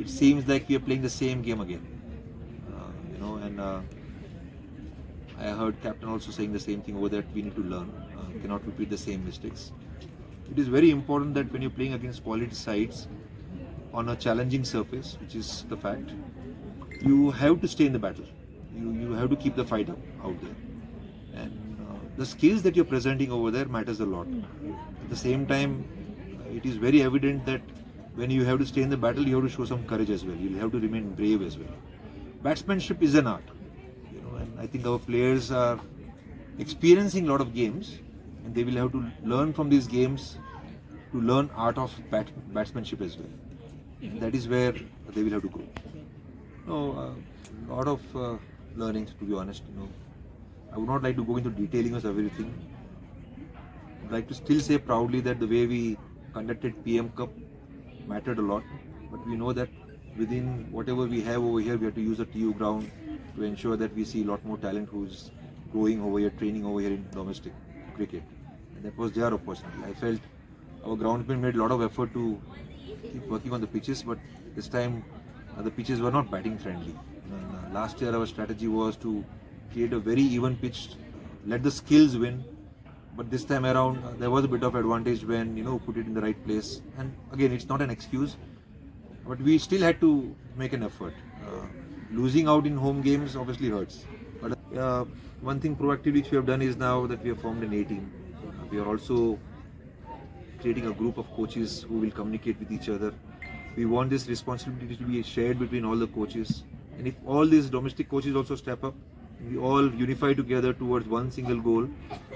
it seems like we are playing the same game again. And I heard captain also saying the same thing over that we need to learn, cannot repeat the same mistakes. It is very important that when you're playing against quality sides on a challenging surface, which is the fact, you have to stay in the battle. You have to keep the fight up out there. And the skills that you're presenting over there matters a lot. At the same time, it is very evident that when you have to stay in the battle, you have to show some courage as well. You have to remain brave as well. Batsmanship is an art, and I think our players are experiencing a lot of games, and they will have to learn from these games to learn art of batsmanship as well. And that is where they will have to grow. A lot of learnings, to be honest. I would not like to go into detailing of everything. I'd like to still say proudly that the way we conducted PM Cup mattered a lot, but we know that within whatever we have over here, we have to use the TU ground to ensure that we see a lot more talent who's growing over here, training over here in domestic cricket. And that was their opportunity. I felt our groundsmen made a lot of effort to keep working on the pitches, but this time the pitches were not batting friendly. Last year our strategy was to create a very even pitch, let the skills win. But this time around, there was a bit of advantage when put it in the right place. And again, it's not an excuse, but we still had to make an effort. Losing out in home games obviously hurts. But one thing proactively which we have done is now that we have formed an A team. We are also creating a group of coaches who will communicate with each other. We want this responsibility to be shared between all the coaches. And if all these domestic coaches also step up, we all unify together towards one single goal,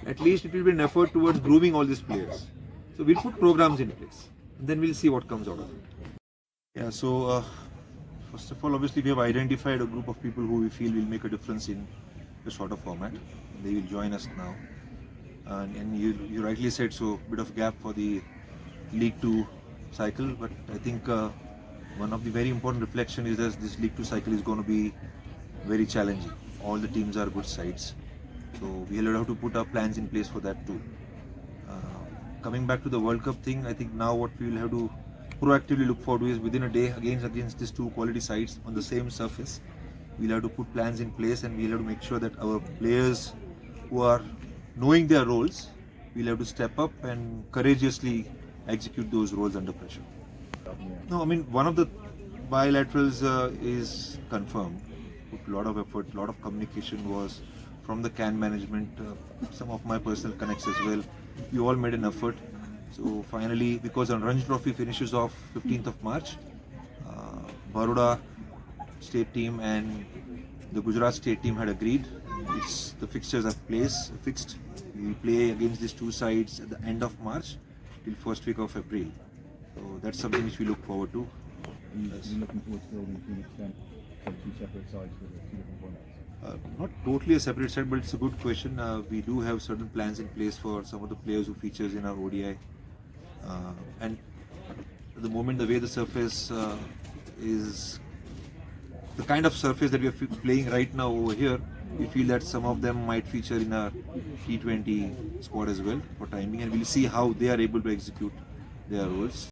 at least it will be an effort towards grooming all these players. So we'll put programs in place, and then we'll see what comes out of it. Yeah, so first of all, obviously we have identified a group of people who we feel will make a difference in the shorter format. They will join us now. And you rightly said, so bit of gap for the League 2 cycle, but I think one of the very important reflection is that this League 2 cycle is going to be very challenging. All the teams are good sides, so we will have to put our plans in place for that too. Coming back to the World Cup thing, I think now what we will have to proactively look forward to is within a day against these two quality sides on the same surface, we'll have to put plans in place, and we'll have to make sure that our players who are knowing their roles, we'll have to step up and courageously execute those roles under pressure. No, I mean, one of the bilaterals is confirmed. Put a lot of effort, a lot of communication was from the CAN management, some of my personal connects as well. We all made an effort. So finally, because the Ranji Trophy finishes off 15th of March, Baroda state team and the Gujarat state team had agreed. The fixtures are fixed. We play against these two sides at the end of March till first week of April. So that's something which we look forward to. Yes. You're looking forward to building to an extent two separate sides with two different formats? Not totally a separate side, but it's a good question. We do have certain plans in place for some of the players who features in our ODI. And at the moment, the way the surface is the kind of surface that we are playing right now over here, we feel that some of them might feature in our T20 squad as well for timing, and we'll see how they are able to execute their roles.